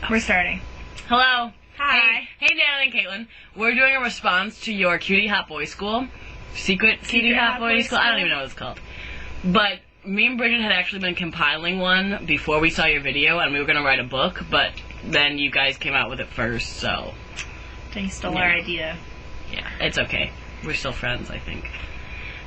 We're starting. Hello. Hi. Hey, Dan and Caitlin. We're doing a response to your Cutie Hot Boy School. Secret Cutie Hot Boy School? I don't even know what it's called. But me and Bridget had actually been compiling one before we saw your video, and we were going to write a book, but then you guys came out with it first, so... They stole our idea. Yeah, it's okay. We're still friends, I think.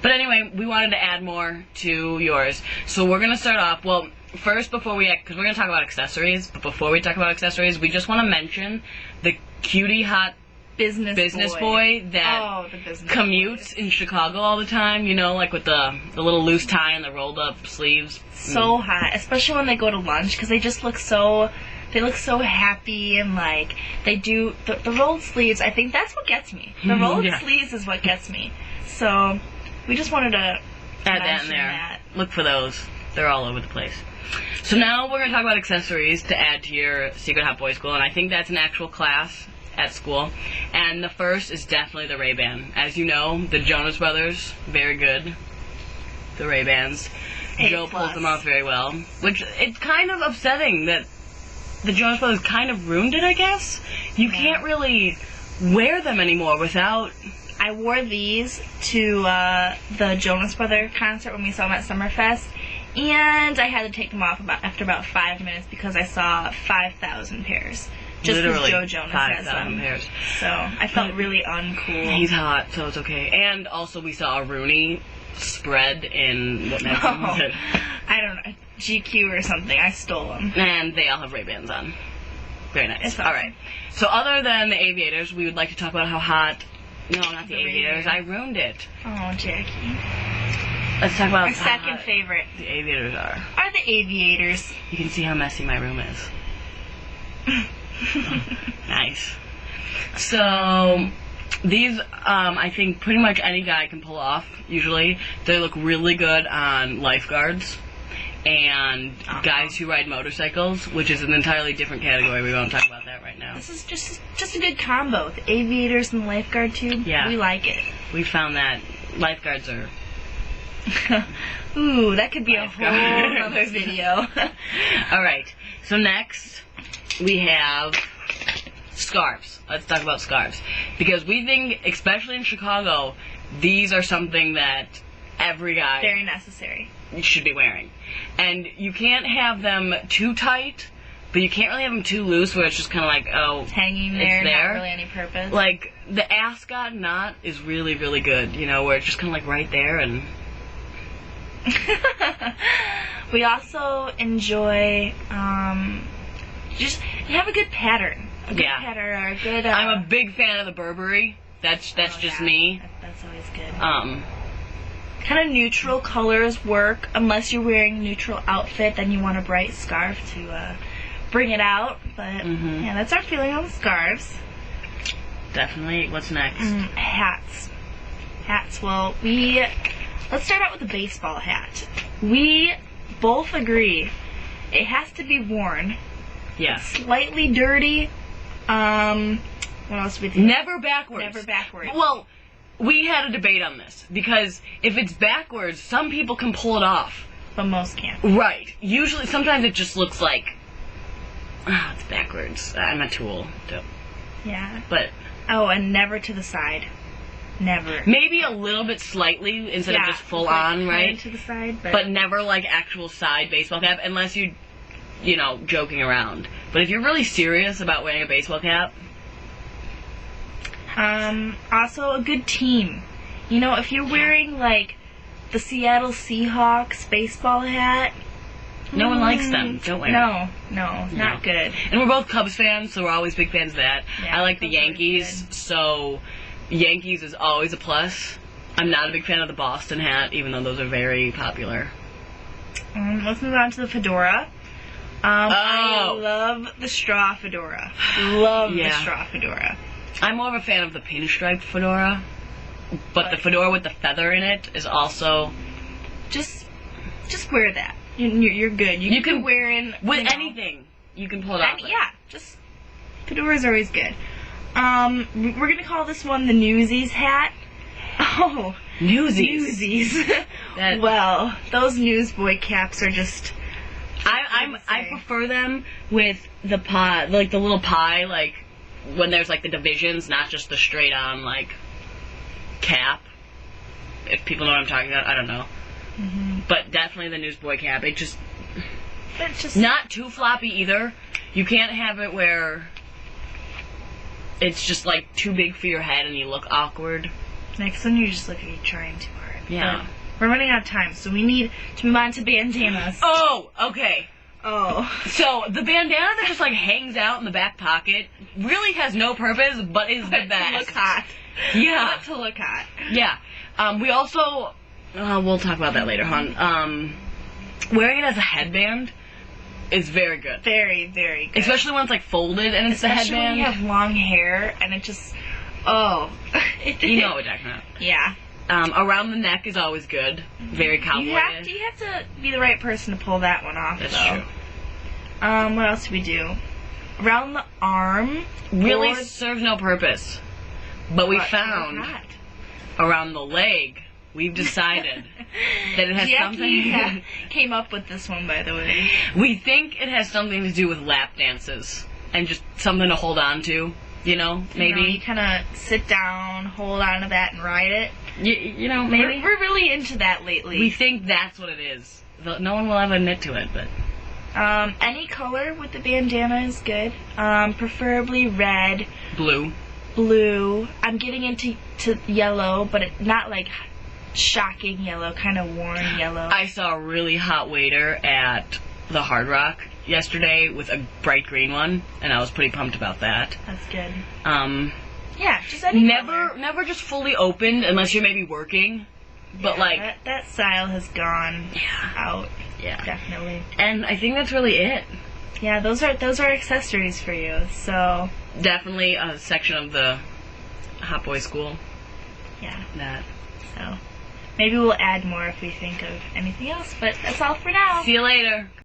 But anyway, we wanted to add more to yours. So we're going to start off, well, first before we, because we're going to talk about accessories, but before we talk about accessories, we just want to mention the Cutie Hot business boy that commutes in Chicago all the time, you know, like with the little loose tie and the rolled up sleeves. So hot, especially when they go to lunch, because they just look so... They look so happy, and like they do the rolled sleeves. I think that's what gets me. The rolled sleeves is what gets me. So we just wanted to add that in there. Look for those. They're all over the place. So now we're gonna talk about accessories to add to your Secret Hot Boy School, and I think that's an actual class at school. And the first is definitely the Ray-Ban. As you know, the Jonas Brothers, very good. The Ray-Bans. Joe pulls them off very well. Which it's kind of upsetting that the Jonas Brothers kind of ruined it, I guess. You can't really wear them anymore without... I wore these to the Jonas Brothers concert when we saw them at Summerfest, and I had to take them off after about 5 minutes because I saw 5,000 pairs. Just because Joe Jonas has them. 5,000 pairs. So I felt really uncool. He's hot, so it's okay. And also we saw a Rooney spread in... What magazine was it? I don't know. GQ or something. I stole them. And they all have Ray-Bans on. Very nice. Awesome. Alright. So other than the aviators, we would like to talk about how hot... No, not the aviators. I ruined it. Oh, Jackie. Let's talk about our second favorite. The aviators are the aviators. You can see how messy my room is. Nice. So... These, I think pretty much any guy can pull off, usually. They look really good on lifeguards and guys who ride motorcycles, which is an entirely different category. We won't talk about that right now. This is just a good combo. The aviators and the lifeguard tube. Yeah. We like it. We found that lifeguards are... Ooh, that could be a whole other video. Alright, so next we have scarves. Let's talk about scarves. Because we think, especially in Chicago, these are something that every guy... Very necessary. ...should be wearing. And you can't have them too tight, but you can't really have them too loose where it's just kind of like, oh, hanging there, not really any purpose. Like, the ascot knot is really, really good, you know, where it's just kind of like right there and... We also enjoy, just, you have a good pattern. A good pattern, or a good... I'm a big fan of the Burberry. That's just me. That's always good. Kind of neutral colors work, unless you're wearing a neutral outfit, then you want a bright scarf to bring it out. But yeah, that's our feeling on the scarves. Definitely. What's next? Hats. Hats. Well, let's start out with the baseball hat. We both agree it has to be worn. Yeah. Slightly dirty. What else do we think? Never backwards. Never backwards. Well, we had a debate on this, because if it's backwards, some people can pull it off. But most can't. Right. Usually, sometimes it just looks like, it's backwards. I'm a tool. Yeah. But... Oh, and never to the side. Never. Maybe a little bit slightly, instead of just full on, right? To the side, but never like actual side baseball cap, unless you know, joking around. But if you're really serious about wearing a baseball cap... Also, a good team. You know, if you're wearing, like, the Seattle Seahawks baseball hat... No one likes them. Don't wear it. No, not good. And we're both Cubs fans, so we're always big fans of that. Yeah, I like the Yankees, so Yankees is always a plus. I'm not a big fan of the Boston hat, even though those are very popular. Let's move on to the fedora. I love the straw fedora. Love the straw fedora. I'm more of a fan of the pinstripe fedora, but the fedora with the feather in it is also... Just wear that. You're good. You can wear in... With anything, you can pull it off. Yeah, just... Fedora's always good. We're going to call this one the Newsies hat. Oh. Newsies. Newsies. Well, those newsboy caps are just... I prefer them with the pie, like the little pie, like when there's like the divisions, not just the straight on like cap. If people know what I'm talking about, I don't know. Mm-hmm. But definitely the Newsboy cap. It's just Not too floppy either. You can't have it where it's just like too big for your head and you look awkward. next one. You just look like you're trying too hard. Yeah. But we're running out of time, so we need to move on to bandanas. Oh, okay. Oh. So the bandana that just like hangs out in the back pocket really has no purpose, but is the To best. look hot. Yeah. To look hot. Yeah. We also, we'll talk about that later, hon. Wearing it as a headband is very good. Very, very good. Especially when it's like folded and it's Especially the headband. when you have long hair and it just, You know what we're talking about. Yeah. Around the neck is always good. Very cowboy. You have to be the right person to pull that one off. That's though. true. What else do we do? Around the arm. Really or- serves no purpose. But we but found they're hot. around the leg, we've decided that it has something. Came up with this one, by the way. We think it has something to do with lap dances and just something to hold on to. You know, maybe. You kind of sit down, hold on to that, and ride it. You know, maybe. We're really into that lately. We think that's what it is. No one will ever admit to it, but. Any color with the bandana is good. Preferably red, Blue. blue. I'm getting into yellow, but not like shocking yellow, kind of worn yellow. I saw a really hot waiter at the Hard Rock yesterday with a bright green one, and I was pretty pumped about that. That's good. Yeah, just any color. never just fully opened unless you're maybe working, but Yeah, like that style has gone out. yeah. Definitely. And I think that's really it. Yeah, those are accessories for you. So Definitely a section of the Hot Boy School. yeah. That. So maybe we'll add more if we think of anything else. But that's all for now. See you later.